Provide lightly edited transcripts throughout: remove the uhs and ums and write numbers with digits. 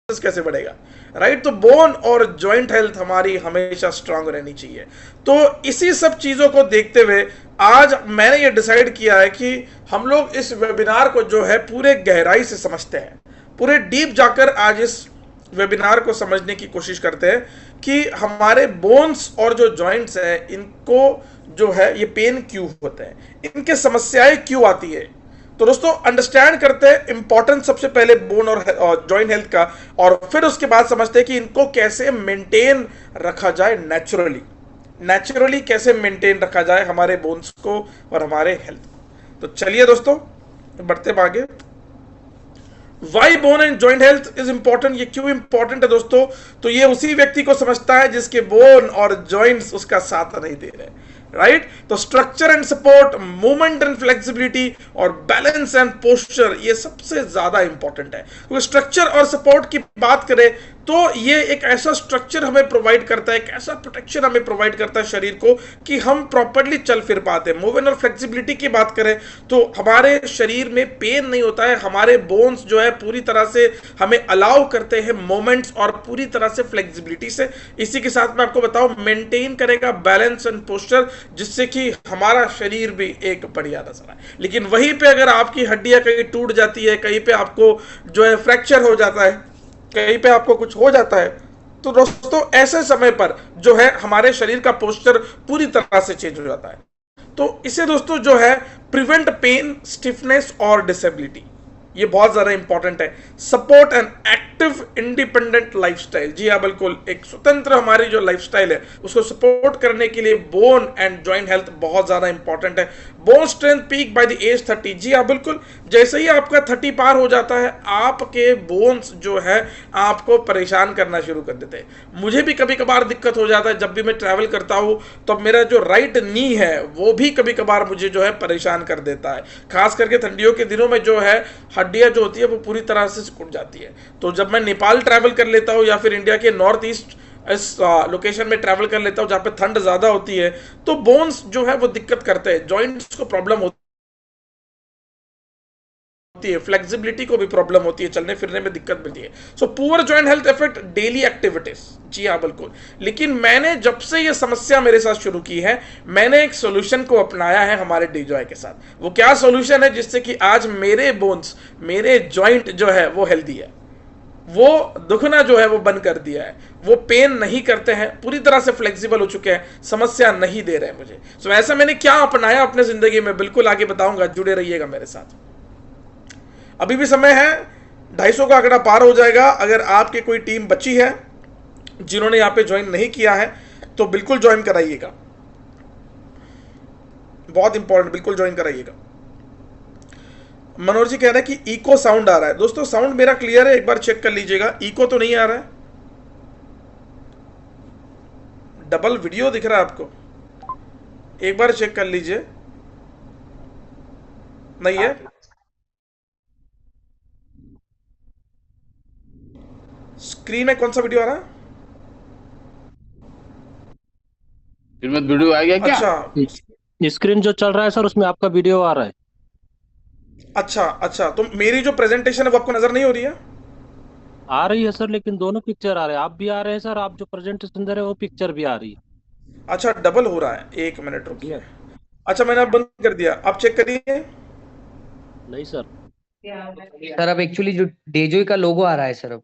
कैसे बढ़ेगा, राइट। तो बोन और जॉइंट हेल्थ हमारी हमेशा स्ट्रांग रहनी चाहिए। तो इसी सब चीजों को देखते हुए आज मैंने ये डिसाइड किया है कि हम लोग इस वेबिनार को जो है पूरे गहराई से समझते हैं, पूरे डीप जाकर आज इस वेबिनार को समझने की कोशिश करते हैं कि हमारे बोन्स और जो जॉइंट्स है इनको जो है ये पेन क्यों होते हैं, इनके समस्याएं क्यों आती है। तो दोस्तों अंडरस्टैंड करते हैं इंपॉर्टेंस सबसे पहले बोन और जॉइंट हेल्थ का, और फिर उसके बाद समझते हैं कि इनको कैसे मेंटेन रखा जाए नेचुरली कैसे मेंटेन रखा जाए हमारे बोन्स को और हमारे हेल्थ को। तो चलिए दोस्तों बढ़ते आगे। Why bone and joint health is important, ये क्यों इंपॉर्टेंट है दोस्तों, तो ये उसी व्यक्ति को समझता है जिसके बोन और जॉइंट्स उसका साथ नहीं दे रहे, राइट। तो structure and support, movement and flexibility और बैलेंस एंड पोस्चर ये सबसे ज्यादा इंपॉर्टेंट है। क्योंकि स्ट्रक्चर और सपोर्ट की बात करें तो ये एक ऐसा स्ट्रक्चर हमें प्रोवाइड करता है, एक ऐसा प्रोटेक्शन हमें प्रोवाइड करता है शरीर को कि हम प्रॉपर्ली चल फिर पाते हैं। मूवमेंट और फ्लेक्सिबिलिटी की बात करें तो हमारे शरीर में पेन नहीं होता है, हमारे बोन्स जो है पूरी तरह से हमें अलाउ करते हैं मूवमेंट्स और पूरी तरह से फ्लेक्सिबिलिटी से। इसी के साथ मैं आपको बताऊं मेंटेन करेगा बैलेंस एंड पोस्चर, जिससे कि हमारा शरीर भी एक बढ़िया नजर आए। लेकिन वहीं पे अगर आपकी हड्डियां कहीं टूट जाती है, कहीं पे आपको जो है फ्रैक्चर हो जाता है, कहीं पे आपको कुछ हो जाता है, तो दोस्तों ऐसे समय पर जो है हमारे शरीर का पोस्चर पूरी तरह से चेंज हो जाता है। तो इसे दोस्तों जो है प्रिवेंट पेन, स्टिफनेस और डिसेबिलिटी, ये बहुत ज्यादा इंपॉर्टेंट है। Support and active independent lifestyle, जी हाँ बिल्कुल, एक स्वतंत्र हमारी जो लाइफस्टाइल है उसको सपोर्ट करने के लिए बोन एंड जॉइंट हेल्थ बहुत ज्यादा इंपॉर्टेंट है। Bone strength peak by the age 30, जी हाँ बिल्कुल, जैसे ही आपका 30 पार हो जाता है आपके बोन्स जो है आपको परेशान करना शुरू कर देते हैं। मुझे भी कभी कभार दिक्कत हो जाता है, जब भी मैं ट्रैवल करता हूँ तो मेरा जो राइट नी है वो भी कभी कभार मुझे जो है परेशान कर देता है। खास करके ठंडियों के दिनों में जो है हड्डियां जो होती है वो पूरी तरह से सिकुड़ जाती है। तो जब मैं नेपाल ट्रैवल कर लेता हूँ या फिर इंडिया के नॉर्थ ईस्ट इस लोकेशन में ट्रैवल कर लेता हूँ जहाँ पे ठंड ज्यादा होती है, तो बोन्स जो है वो दिक्कत करते हैं, जॉइंट्स को प्रॉब्लम होती है, फ्लेक्सिबिलिटी को भी प्रॉब्लम होती है, चलने फिरने में दिक्कत मिलती है। So poor joint health effect daily activities, जी हाँ बिल्कुल। लेकिन मैंने जब से ये समस्या मेरे साथ शुरू की है, मैंने एक सोल्यूशन को अपनाया है हमारे डीजॉय के साथ। वो क्या सोल्यूशन है जिससे कि आज मेरे बोन्स, मेरे जॉइंट जो है वो हेल्दी है, वो दुखना जो है वो बंद कर दिया है, वो पेन नहीं करते हैं, पूरी तरह से फ्लेक्सिबल हो चुके हैं, समस्या नहीं दे रहे हैं मुझे। सो ऐसा मैंने क्या अपनाया अपने जिंदगी में, बिल्कुल आगे बताऊंगा, जुड़े रहिएगा मेरे साथ। अभी भी समय है, 250 का आंकड़ा पार हो जाएगा। अगर आपकी कोई टीम बची है जिन्होंने यहां पे ज्वाइन नहीं किया है तो बिल्कुल ज्वाइन कराइएगा, बहुत इंपॉर्टेंट, बिल्कुल ज्वाइन कराइएगा। मनोज जी कह रहे हैं कि इको साउंड आ रहा है। दोस्तों साउंड मेरा क्लियर है, एक बार चेक कर लीजिएगा, इको तो नहीं आ रहा है। डबल वीडियो दिख रहा है आपको, एक बार चेक कर लीजिए। नहीं है, स्क्रीन में कौन सा वीडियो आ रहा है? वीडियो आ गया क्या? अच्छा स्क्रीन जो चल रहा है सर उसमें आपका वीडियो आ रहा है। अच्छा अच्छा, तो मेरी जो प्रेजेंटेशन है वो आपको नजर नहीं हो रही है? आ रही है सर, लेकिन दोनों पिक्चर आ रहे हैं, आप भी आ रहे हैं सर, आप जो प्रेजेंटेशन दे रहे हो वो पिक्चर भी आ रही है। अच्छा डबल हो रहा है, एक मिनट रुकिए। यस। अच्छा मैंने अब बंद कर दिया, आप चेक करिए। नहीं सर। सर अब एक्चुअली जो डेजोई का लोगो आ रहा है सर अब।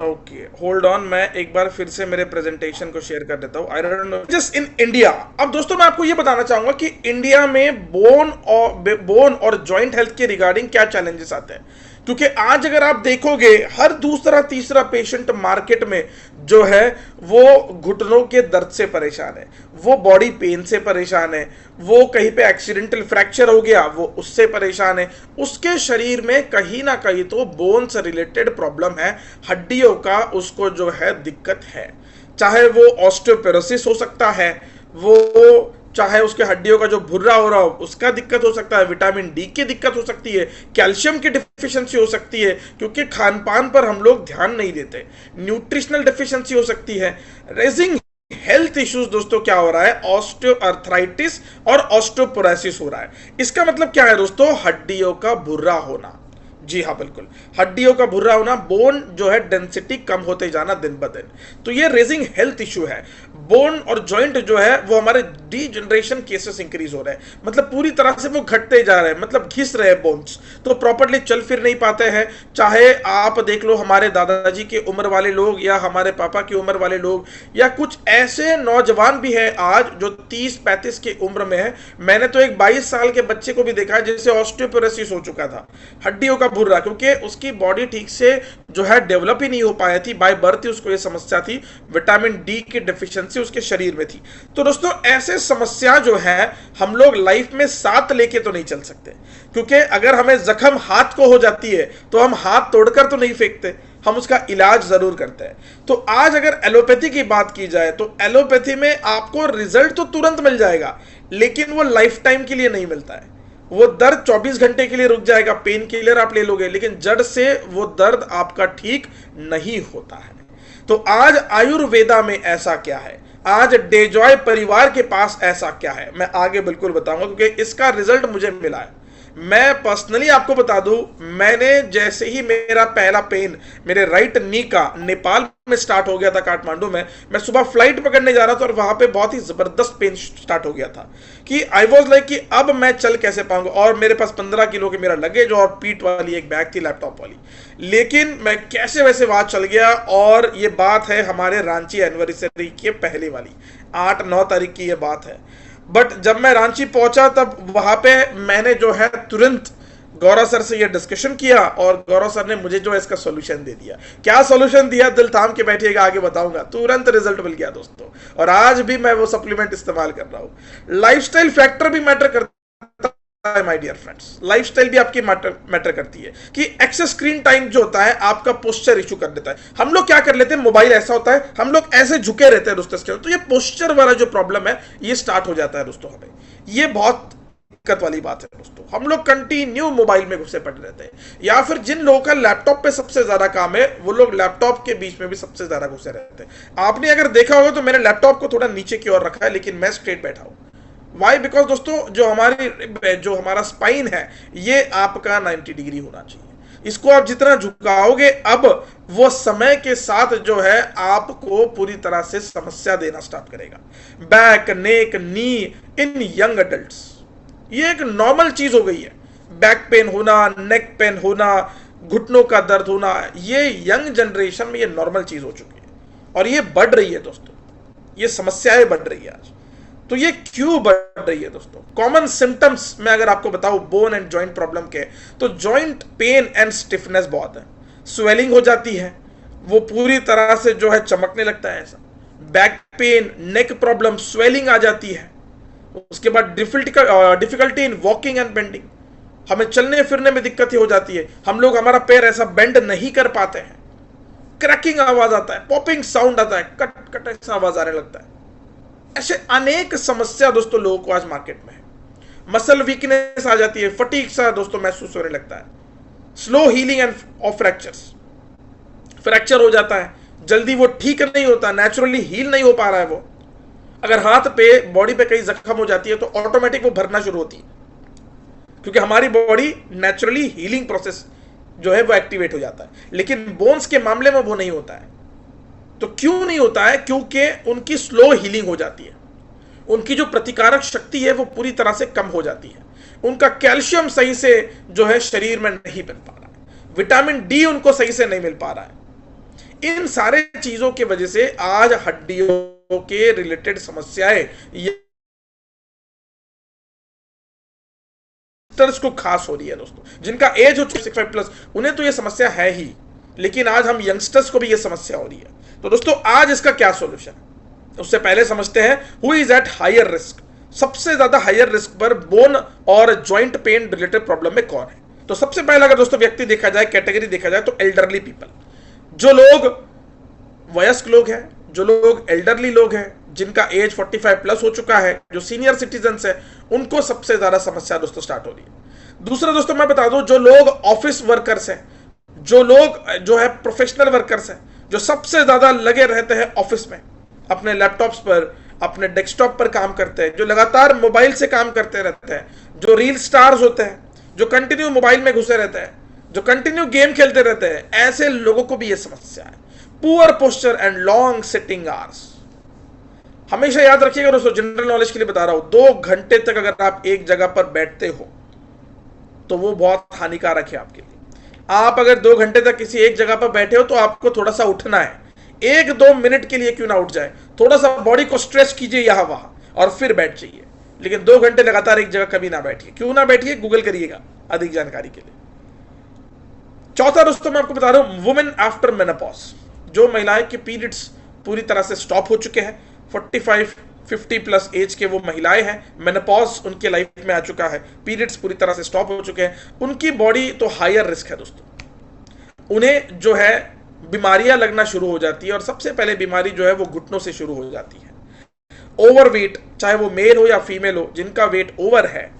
ओके होल्ड ऑन, मैं एक बार फिर से मेरे प्रेजेंटेशन को शेयर कर देता हूं। I don't know just in India. अब दोस्तों मैं आपको ये बताना चाहूंगा कि इंडिया में बोन और जॉइंट हेल्थ के रिगार्डिंग क्या चैलेंजेस आते हैं। क्योंकि आज अगर आप देखोगे हर दूसरा तीसरा पेशेंट मार्केट में जो है वो घुटनों के दर्द से परेशान है, वो बॉडी पेन से परेशान है, वो कहीं पे एक्सीडेंटल फ्रैक्चर हो गया वो उससे परेशान है, उसके शरीर में कहीं ना कहीं तो बोन से रिलेटेड प्रॉब्लम है, हड्डियों का उसको जो है दिक्कत है। चाहे वो ऑस्टियोपोरोसिस हो सकता है, वो चाहे उसके हड्डियों का जो भुर्रा हो रहा हो उसका दिक्कत हो सकता है, विटामिन डी की दिक्कत हो सकती है, कैल्शियम की डिफिशियंसी हो सकती है क्योंकि खान पान पर हम लोग ध्यान नहीं देते, न्यूट्रिशनल डिफिशियंसी हो सकती है, रेजिंग हेल्थ इश्यूज। दोस्तों क्या हो रहा है, ऑस्टियोआर्थराइटिस और ऑस्टियोपोरोसिस हो रहा है। इसका मतलब क्या है दोस्तों, हड्डियों का भुर्रा होना, जी हाँ, बिल्कुल। हड्डियों का भुर्रा होना, बोन जो है डेंसिटी कम होते जाना दिन ब दिन, तो ये रेजिंग हेल्थ इशू है। बोन और जॉइंट जो है वो हमारे डीजनरेशन केसेस इंक्रीज हो रहे हैं, मतलब पूरी तरह से वो घटते जा रहे हैं, मतलब घिस रहे हैं बोन्स, तो प्रॉपर्ली चल फिर नहीं पाते हैं। चाहे आप देख लो हमारे दादाजी की उम्र वाले लोग या हमारे पापा की उम्र वाले लोग, या कुछ ऐसे नौजवान भी है आज जो 30-35 की उम्र में है। मैंने तो एक 22 साल के बच्चे को भी देखा है जिसे ऑस्टियोपोरोसिस हो चुका था, हड्डियों का भुर्रा, क्योंकि उसकी बॉडी ठीक से जो है डेवलप ही नहीं हो पाई थी, बाय बर्थ ही उसको ये समस्या थी, विटामिन डी की डेफिशिएंसी उसके शरीर में थी। तो दोस्तों ऐसे समस्या जो है हम लोग लाइफ में साथ लेके तो नहीं चल सकते, क्योंकि अगर हमें जख्म हाथ को हो जाती है तो हम हाथ तोड़कर तो नहीं फेंकते, हम उसका इलाज जरूर करते हैं। तो आज अगर एलोपैथी की बात की जाए तो एलोपैथी में आपको रिजल्ट तो तुरंत मिल जाएगा, लेकिन वो लाइफ टाइम के लिए नहीं मिलता है। वो दर्द 24 घंटे के लिए रुक जाएगा, पेन किलर आप ले लोगे, लेकिन जड़ से वो दर्द आपका ठीक नहीं होता है। तो आज आयुर्वेदा में ऐसा क्या है, आज डेजॉय परिवार के पास ऐसा क्या है, मैं आगे बिल्कुल बताऊंगा, क्योंकि इसका रिजल्ट मुझे मिला है। मैं पर्सनली आपको बता दूं, मैंने जैसे ही मेरा पहला पेन मेरे राइट नी का नेपाल में स्टार्ट हो गया था, काठमांडू में, मैं सुबह फ्लाइट पकड़ने जा रहा था और वहां पे बहुत ही जबरदस्त पेन स्टार्ट हो गया था कि आई वाज लाइक कि अब मैं चल कैसे पाऊंगा, और मेरे पास 15 किलो के मेरा लगेज और पीठ वाली एक बैग थी लैपटॉप वाली, लेकिन मैं कैसे वैसे वहां चल गया। और ये बात है हमारे रांची एनिवर्सरी की पहले वाली 8-9 तारीख की ये बात है। बट जब मैं रांची पहुंचा तब वहां पे मैंने जो है तुरंत गौरव सर से ये डिस्कशन किया, और गौरव सर ने मुझे जो है इसका सॉल्यूशन दे दिया। क्या सॉल्यूशन दिया, दिल थाम के बैठिएगा, आगे बताऊंगा। तुरंत रिजल्ट मिल गया दोस्तों, और आज भी मैं वो सप्लीमेंट इस्तेमाल कर रहा हूं। लाइफस्टाइल फैक्टर भी मैटर करता है माय डियर फ्रेंड्स, लाइफस्टाइल भी आपकी मैटर करती है कि एक्सेस स्क्रीन टाइम जो होता है आपका पोस्चर इशू कर देता है। हम लोग क्या कर लेते हैं, मोबाइल ऐसा होता है, हम लोग ऐसे झुके रहते हैं दोस्तों इसके, तो ये पोस्चर वाला जो प्रॉब्लम है ये स्टार्ट हो जाता है दोस्तों। हमें ये बहुत दिक्कत वाली बात है दोस्तों, हम लोग कंटिन्यू मोबाइल में घुसे पड़े रहते हैं, या फिर जिन लोगों का लैपटॉप पे सबसे ज्यादा काम है वो लोग लैपटॉप के बीच में भी सबसे ज्यादा घुसे रहते हैं। आपने अगर देखा होगा तो मैंने लैपटॉप को थोड़ा नीचे की ओर रखा है, लेकिन मैं स्ट्रेट बैठा हूं। वाई, बिकॉज दोस्तों जो हमारा स्पाइन है ये आपका 90 डिग्री होना चाहिए। इसको आप जितना झुकाओगे, अब वो समय के साथ जो है आपको पूरी तरह से समस्या देना स्टार्ट करेगा। बैक, नेक, नी इन यंग एडल्ट्स ये एक नॉर्मल चीज हो गई है। बैक पेन होना, नेक पेन होना, घुटनों का दर्द होना, ये यंग जनरेशन में ये नॉर्मल चीज हो चुकी है, और ये बढ़ रही है दोस्तों, ये समस्याएं बढ़ रही है आज। तो ये क्यों बढ़ रही है दोस्तों? कॉमन सिम्टम्स में अगर आपको बताऊं बोन एंड जॉइंट प्रॉब्लम के, तो जॉइंट पेन एंड स्टिफनेस बहुत है, स्वेलिंग हो जाती है, वो पूरी तरह से जो है चमकने लगता है ऐसा। बैक पेन, नेक प्रॉब्लम, स्वेलिंग आ जाती है। उसके बाद difficulty in walking and bending, हमें चलने फिरने में दिक्कत हो जाती है, हम लोग हमारा पैर ऐसा बेंड नहीं कर पाते हैं, क्रैकिंग आवाज आता है, पॉपिंग साउंड आता है, कट कट ऐसा आवाज आने लगता है। ऐसे अनेक समस्या दोस्तों लोगों को आज मार्केट में है। मसल वीकनेस आ जाती है, फटीग सा दोस्तों महसूस होने लगता है, slow healing end of fractures, fracture हो जाता है, जल्दी वो ठीक नहीं होता, नेचुरली हील नहीं हो पा रहा है वो। अगर हाथ पे, बॉडी पे कहीं जख्म हो जाती है तो ऑटोमेटिक वो भरना शुरू होती है, क्योंकि हमारी बॉडी नेचुरली हीलिंग प्रोसेस जो है वो एक्टिवेट हो जाता है, लेकिन बोन्स के मामले में वो नहीं होता है। तो क्यों नहीं होता है? क्योंकि उनकी स्लो हीलिंग हो जाती है, उनकी जो प्रतिकारक शक्ति है वो पूरी तरह से कम हो जाती है, उनका कैल्शियम सही से जो है शरीर में नहीं मिल पा रहा है, विटामिन डी उनको सही से नहीं मिल पा रहा है। इन सारे चीजों की वजह से आज हड्डियों के रिलेटेड समस्याएं को खास हो रही है दोस्तों। जिनका एज हो 65 प्लस उन्हें तो यह समस्या है ही, लेकिन आज हम यंगस्टर्स को भी यह समस्या हो रही है। तो दोस्तों आज इसका क्या सॉल्यूशन है, उससे पहले समझते हैं who is at higher risk. सबसे ज्यादा हायर रिस्क पर बोन और जॉइंट पेन रिलेटेड प्रॉब्लम में कौन है? तो सबसे पहला अगर दोस्तों व्यक्ति देखा जाए, कैटेगरी देखा जाए, तो एल्डरली पीपल, जो लोग वयस्क लोग हैं, जो लोग एल्डरली लोग हैं, जिनका एज 45 प्लस हो चुका है, जो सीनियर सिटीजन है, उनको सबसे ज्यादा समस्या दोस्तों स्टार्ट हो रही है। दूसरा दोस्तों मैं बता दूं, जो लोग ऑफिस वर्कर्स हैं, जो लोग जो है प्रोफेशनल वर्कर्स हैं, जो सबसे ज्यादा लगे रहते हैं ऑफिस में, अपने लैपटॉप्स पर, अपने डेस्कटॉप पर काम करते हैं, जो लगातार मोबाइल से काम करते रहते हैं, जो रील स्टार्स होते हैं, जो कंटिन्यू मोबाइल में घुसे रहते हैं, जो कंटिन्यू गेम खेलते रहते हैं, ऐसे लोगों को भी यह समस्या है। Poor posture and long sitting hours. हमेशा याद रखिएगा दोस्तों, जनरल नॉलेज के लिए बता रहा हूं, 2 घंटे तक अगर आप एक जगह पर बैठते हो तो वो बहुत हानिकारक है आपके लिए। आप अगर 2 घंटे तक किसी एक जगह पर बैठे हो तो आपको थोड़ा सा उठना है, 1-2 मिनट के लिए क्यों ना उठ जाए, थोड़ा सा बॉडी को स्ट्रेच कीजिए यहां वहां और फिर बैठ जाइए। लेकिन 2 घंटे लगातार एक जगह कभी ना बैठिए। क्यों ना बैठिए, गूगल करिएगा अधिक जानकारी के लिए। चौथा दोस्तों मैं आपको बता रहा हूं, वुमेन आफ्टर मेनोपॉज। जो महिलाएं के पीरियड्स पूरी तरह से स्टॉप हो चुके हैं, 45-50 प्लस एज के वो महिलाएं हैं, मेनोपॉज उनके लाइफ में आ चुका है, पीरियड्स पूरी तरह से स्टॉप हो चुके हैं, उनकी बॉडी तो हायर रिस्क है दोस्तों। उन्हें जो है बीमारियां लगना शुरू हो जाती है और सबसे पहले बीमारी जो है वो घुटनों से शुरू हो जाती है। ओवरवेट, चाहे वो मेल हो या फीमेल हो, जिनका वेट ओवर है,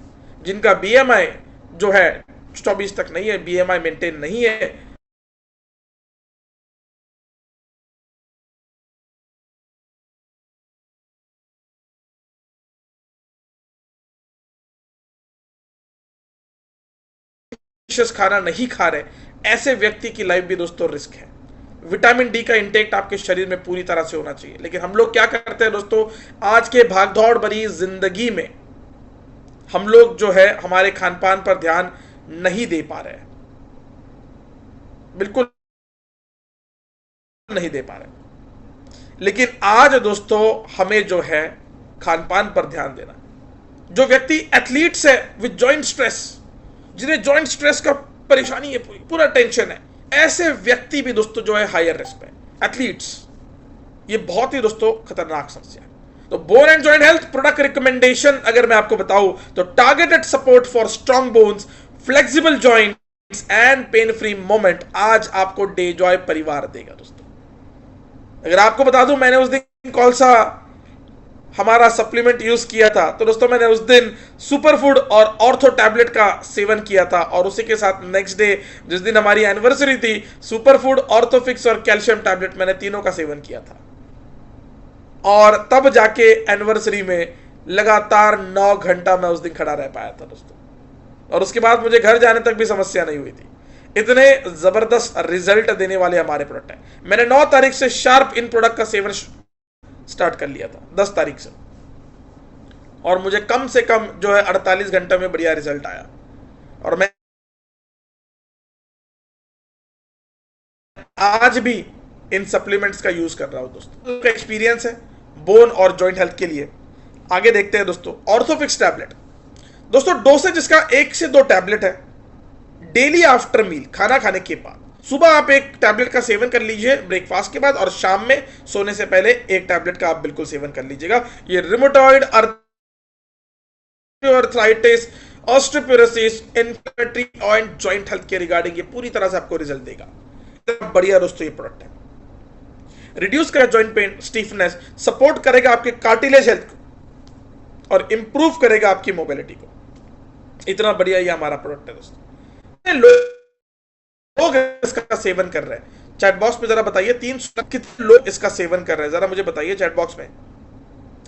जिनका बीएमआई जो है 24 तक नहीं है, बीएमआई मेंटेन नहीं है, खाना नहीं खा रहे, ऐसे व्यक्ति की लाइफ भी दोस्तों रिस्क है। विटामिन डी का इंटेक आपके शरीर में पूरी तरह से होना चाहिए। लेकिन हम लोग क्या करते हैं दोस्तों, आज के भागदौड़ भरी जिंदगी में हम लोग जो है हमारे खान पान पर ध्यान नहीं दे पा रहे हैं, बिल्कुल नहीं दे पा रहे। लेकिन आज दोस्तों हमें जो है खान पान पर ध्यान देना। जो व्यक्ति एथलीट्स है विद जॉइंट स्ट्रेस, जिन्हें जॉइंट स्ट्रेस का परेशानी है, पूरा टेंशन है, ऐसे व्यक्ति भी दोस्तों जो है हायर रिस्क पे, एथलीट्स, ये बहुत ही दोस्तों खतरनाक समस्या है। तो bone and joint health product recommendation अगर मैं आपको बताऊं तो targeted support for strong bones, flexible joints and pain free moment आज आपको डेजॉय परिवार देगा दोस्तों। अगर आपको बता दूं, मैंने उस दिन कौन सा हमारा सप्लीमेंट यूज किया था, तो दोस्तों मैंने उस दिन सुपर फूड और ऑर्थो टैबलेट का सेवन किया था और उसी के साथ नेक्स्ट डे जिस दिन हमारी एनिवर्सरी थी, सुपर फूड, ऑर्थोफिक्स और कैल्शियम टैबलेट, मैंने तीनों का सेवन किया था। और तब जाके एनिवर्सरी में लगातार 9 घंटा मैं उस दिन खड़ा रह पाया था दोस्तों, और उसके बाद मुझे घर जाने तक भी समस्या नहीं हुई थी। इतने जबरदस्त रिजल्ट देने वाले हमारे प्रोडक्ट हैं। मैंने 9 तारीख से शार्प इन प्रोडक्ट का सेवन स्टार्ट कर लिया था, 10 तारीख से, और मुझे कम से कम जो है 48 घंटे में बढ़िया रिजल्ट आया। और मैं आज भी इन सप्लीमेंट्स का यूज कर रहा हूं दोस्तों। का एक्सपीरियंस है बोन और जॉइंट हेल्थ के लिए। आगे देखते हैं दोस्तों, ऑर्थोफिक्स टैबलेट। दोस्तों डोसेज इसका 1 से 2 टैबलेट है डेली आफ्टर मील, खाना खाने के बाद। सुबह आप 1 टैबलेट का सेवन कर लीजिए ब्रेकफास्ट के बाद, और शाम में सोने से पहले 1 टैबलेट का आप बिल्कुल सेवन कर लीजिएगा। ये rheumatoid arthritis, osteoporosis, inflammatory and joint health के रिगार्डिंग ये पूरी तरह से आपको रिजल्ट देगा। बढ़िया दोस्तों ये प्रोडक्ट है। रिड्यूस करेगा जॉइंट पेन, स्टीफनेस, सपोर्ट करेगा आपके कार्टिलेज हेल्थ को और इंप्रूव करेगा आपकी मोबिलिटी को। इतना बढ़िया ये हमारा प्रोडक्ट है दोस्तों। लोग इसका सेवन कर रहे हैं, चैट बॉक्स में जरा बताइए 300 कितने लोग इसका सेवन कर रहे हैं, जरा मुझे बताइए चैट बॉक्स में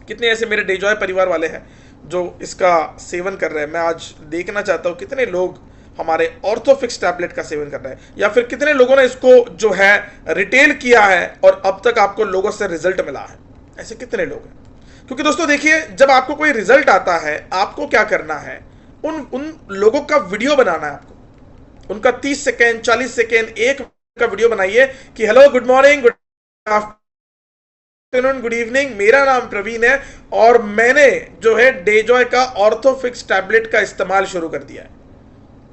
कितने ऐसे मेरे डेजॉय परिवार वाले हैं जो इसका सेवन कर रहे हैं। मैं आज देखना चाहता हूं कितने लोग हमारे ऑर्थोफिक्स टैबलेट का सेवन कर रहे हैं, या फिर कितने लोगों ने इसको जो है रिटेल किया है और अब तक आपको लोगों से रिजल्ट मिला है। ऐसे कितने लोग हैं? क्योंकि दोस्तों देखिए, जब आपको कोई रिजल्ट आता है, आपको क्या करना है, उन लोगों का वीडियो बनाना है आपको, उनका 30 सेकेंड 40 सेकेंड 1 का वीडियो बनाइए कि hello, good morning, good afternoon, good evening, मेरा नाम प्रवीण है और मैंने जो है डेजॉय का ऑर्थोफिक्स टैबलेट का इस्तेमाल शुरू कर दिया है।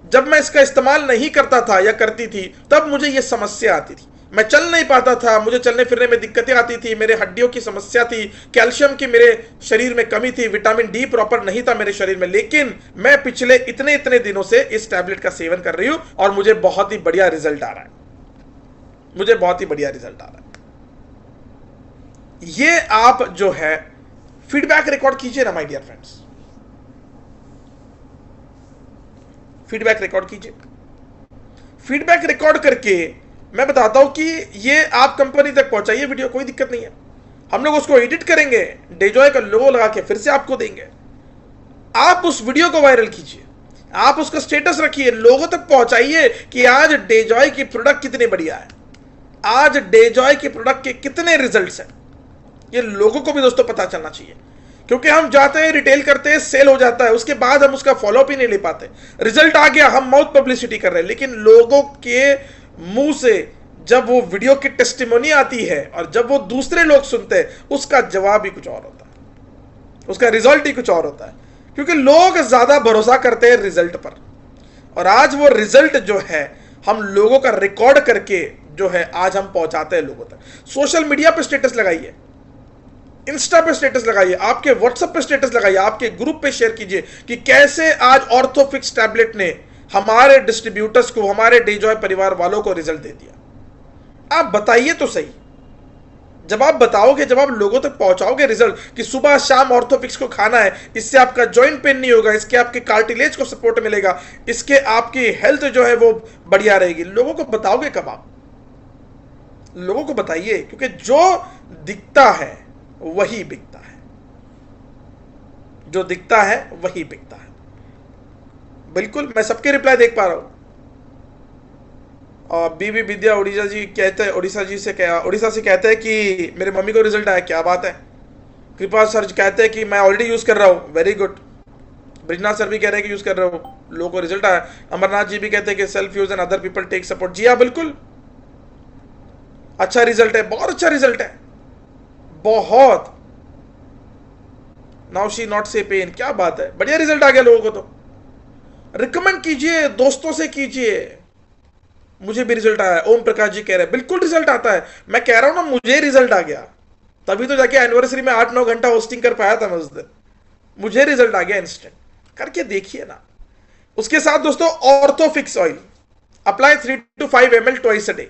जब मैं इसका इस्तेमाल नहीं करता था या करती थी तब मुझे यह समस्या आती थी, मैं चल नहीं पाता था, मुझे चलने फिरने में दिक्कतें आती थी, मेरे हड्डियों की समस्या थी, कैल्शियम की मेरे शरीर में कमी थी, विटामिन डी प्रॉपर नहीं था मेरे शरीर में। लेकिन मैं पिछले इतने दिनों से इस टैबलेट का सेवन कर रही हूं और मुझे बहुत ही बढ़िया रिजल्ट आ रहा है, मुझे बहुत ही बढ़िया रिजल्ट आ रहा है। ये आप जो है फीडबैक रिकॉर्ड कीजिए ना my dear friends, feedback record कीजिए। फीडबैक रिकॉर्ड करके मैं बताता हूं कि ये आप कंपनी तक पहुंचाइए वीडियो, कोई दिक्कत नहीं है। हम लोग उसको एडिट करेंगे, डेजॉय का लोगो लगा के फिर से आपको देंगे। आप उस वीडियो को वायरल कीजिए। आप उसका स्टेटस रखिए, लोगों तक पहुंचाइए कि आज डेजॉय की प्रोडक्ट कितनी बढ़िया है, आज डेजॉय के प्रोडक्ट के कितने रिजल्ट्स हैं। ये लोगों को भी दोस्तों पता चलना चाहिए, क्योंकि हम जाते हैं रिटेल करते हैं, सेल हो जाता है, उसके बाद हम उसका फॉलोअप ही नहीं ले पाते। रिजल्ट आ गया, हम माउथ पब्लिसिटी कर रहे हैं, लेकिन लोगों के मुंह से जब वो वीडियो की टेस्टिमोनी आती है और जब वो दूसरे लोग सुनते हैं, उसका जवाब ही कुछ और होता है, उसका रिजल्ट ही कुछ और होता है, क्योंकि लोग ज्यादा भरोसा करते हैं रिजल्ट पर। और आज वो रिजल्ट जो है हम लोगों का रिकॉर्ड करके जो है आज हम पहुंचाते हैं लोगों तक। सोशल मीडिया पे स्टेटस लगाइए, इंस्टा पे स्टेटस लगाइए, आपके व्हाट्सएप पे स्टेटस लगाइए, आपके ग्रुप पे शेयर कीजिए कि कैसे आज ऑर्थोफिक्स टैबलेट ने हमारे डिस्ट्रीब्यूटर्स को, हमारे डेजॉय परिवार वालों को रिजल्ट दे दिया। आप बताइए तो सही। जब आप बताओगे, जब आप लोगों तक पहुंचाओगे रिजल्ट कि सुबह शाम ऑर्थोफिक्स को खाना है, इससे आपका जॉइंट पेन नहीं होगा, इसके आपके कार्टिलेज को सपोर्ट मिलेगा, इसके आपकी हेल्थ जो है वो बढ़िया रहेगी, लोगों को बताओगे कब आप? लोगों को बताइए, क्योंकि जो दिखता है वही बिकता है, जो दिखता है वही बिकता है। बिल्कुल, मैं सबके रिप्लाई देख पा रहा हूं। और बीबी विद्या उड़ीसा जी कहते हैं, उड़ीसा से कहते हैं कि मेरे मम्मी को रिजल्ट आया, क्या बात है। कृपा सर कहते हैं कि मैं ऑलरेडी यूज कर रहा हूं, वेरी गुड। ब्रिजनाथ सर भी कह रहे हैं कि यूज कर रहे हो, लोगों को रिजल्ट आया। अमरनाथ जी भी कहते हैं कि self use and other people take support. जी हाँ, बिल्कुल अच्छा रिजल्ट है, बहुत अच्छा रिजल्ट है, बहुत। नाउ शी नॉट से पेन, क्या बात है, बढ़िया रिजल्ट आ गया लोगों को। तो रिकमेंड कीजिए, दोस्तों से कीजिए। मुझे भी रिजल्ट आया, ओम प्रकाश जी कह रहे हैं, बिल्कुल रिजल्ट आता है। मैं कह रहा हूं ना, मुझे रिजल्ट आ गया, तभी तो जाके एनिवर्सरी में 8-9 घंटा होस्टिंग कर पाया था मैं उस दिन। मुझे रिजल्ट आ गया इंस्टेंट, करके देखिए ना। उसके साथ दोस्तों Orthofix oil apply 3 to 5 ml twice a day.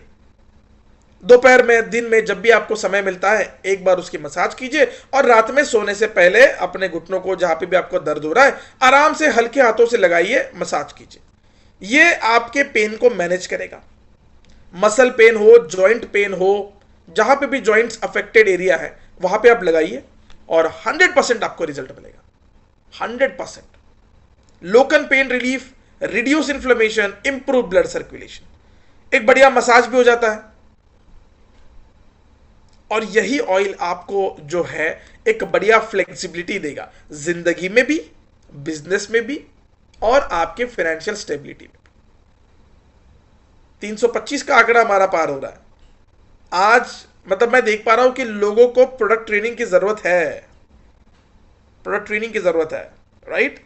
दोपहर में, दिन में, जब भी आपको समय मिलता है एक बार उसकी मसाज कीजिए, और रात में सोने से पहले अपने घुटनों को, जहां पे भी आपको दर्द हो रहा है, आराम से हल्के हाथों से लगाइए, मसाज कीजिए। ये आपके पेन को मैनेज करेगा। मसल पेन हो, जॉइंट पेन हो, जहां पे भी जॉइंट्स अफेक्टेड एरिया है वहां पे आप लगाइए, और 100% आपको रिजल्ट मिलेगा, 100%। Local pain relief, reduce inflammation, improve blood circulation, एक बढ़िया मसाज भी हो जाता है। और यही ऑयल आपको जो है एक बढ़िया फ्लेक्सिबिलिटी देगा, जिंदगी में भी, बिजनेस में भी, और आपके फाइनेंशियल स्टेबिलिटी में। 325 का आंकड़ा हमारा पार हो रहा है आज। मतलब मैं देख पा रहा हूं कि लोगों को प्रोडक्ट ट्रेनिंग की जरूरत है, प्रोडक्ट ट्रेनिंग की जरूरत है, राइट।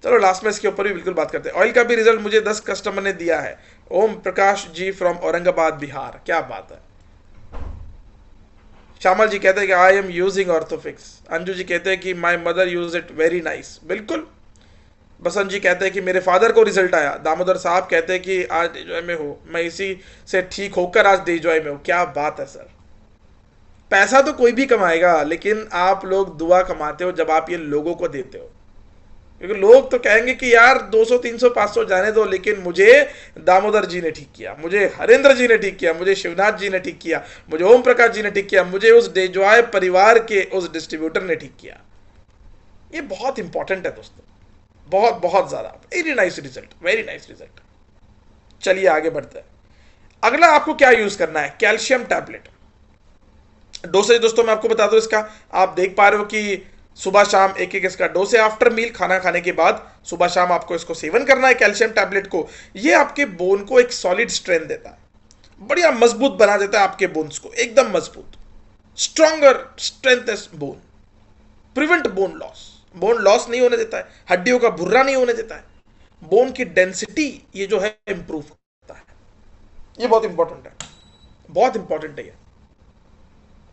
चलो लास्ट में इसके ऊपर भी बिल्कुल बात करते हैं। ऑयल का भी रिजल्ट मुझे 10 कस्टमर ने दिया है। ओम प्रकाश जी फ्रॉम औरंगाबाद बिहार, क्या बात है। श्यामल जी कहते हैं कि I am using ऑर्थोफिक्स। Anju ji कहते हैं कि my mother use it, very nice, बिल्कुल। बसंत जी कहते हैं कि मेरे फादर को रिजल्ट आया। दामोदर साहब कहते हैं कि आज डेजॉय में हो, मैं इसी से ठीक होकर आज डेजॉय में हूं। क्या बात है सर। पैसा तो कोई भी कमाएगा, लेकिन आप लोग दुआ कमाते हो जब आप ये लोगों को देते हो, क्योंकि लोग तो कहेंगे कि यार 200, 300, 500 जाने दो, लेकिन मुझे दामोदर जी ने ठीक किया, मुझे हरेंद्र जी ने ठीक किया, मुझे शिवनाथ जी ने ठीक किया, मुझे ओम प्रकाश जी ने ठीक किया, मुझे उस डेजॉय परिवार के उस डिस्ट्रीब्यूटर ने ठीक किया। ये बहुत इंपॉर्टेंट है दोस्तों, बहुत बहुत ज्यादा। Very nice result, very nice result. चलिए आगे बढ़ते हैं। अगला आपको क्या यूज करना है, कैल्शियम टैबलेट। डोसेज दोस्तों मैं आपको बता दूं इसका, आप देख पा रहे हो कि सुबह शाम एक एक इसका डोज है। आफ्टर मील, खाना खाने के बाद सुबह शाम आपको इसको सेवन करना है कैल्शियम टैबलेट को। ये आपके बोन को एक सॉलिड स्ट्रेंथ देता है, बढ़िया मजबूत बना देता है आपके बोन्स को, एकदम मजबूत, stronger strength bone, prevent bone loss, bone loss नहीं होने देता है, हड्डियों का भुर्रा नहीं होने देता है, बोन की डेंसिटी ये जो है इंप्रूव करता है। ये बहुत इंपॉर्टेंट है, बहुत इंपॉर्टेंट है ये।